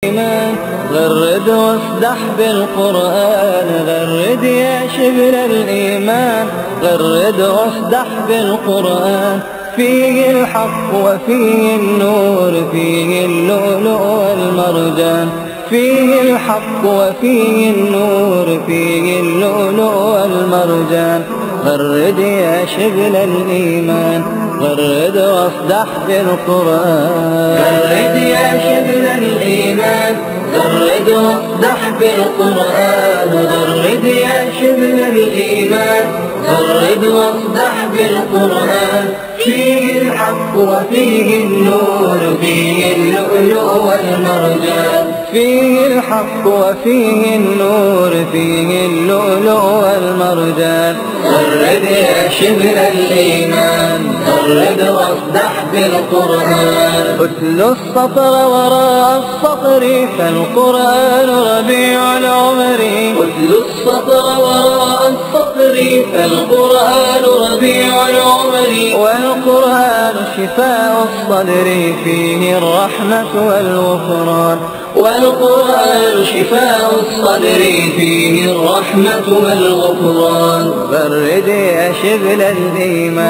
غرد واصدح بالقرآن، غرد يا شبل الإيمان، غرد واصدح بالقرآن. فيه الحق وفيه النور، فيه اللؤلؤ والمرجان، فيه الحق وفيه النور، فيه اللؤلؤ والمرجان. غرد يا شبل الإيمان، غرد واصدح بالقرآن، غرد يا شبل الإيمان، غرد واصدح بالقرآن، غرد يا شبل الإيمان، غرد واصدح بالقرآن. فيه الحق وفيه النور، فيه اللؤلؤ والمرجان، فيه الحق وفيه النور، فيه اللؤلؤ والمرجان. غرد يا شبل الإيمان، غرد واصدح بالقرآن. اتل السطر وراء السطر فالقرآن ربيع العمر، اتل السطر وراء السطر فالقرآن ربيع العمر. والقرآن شفاء الصدر، فيه الرحمة والغفران، والقرآن شفاء الصدر، فيه الرحمة والغفران. غرد يا شبل الإيمان.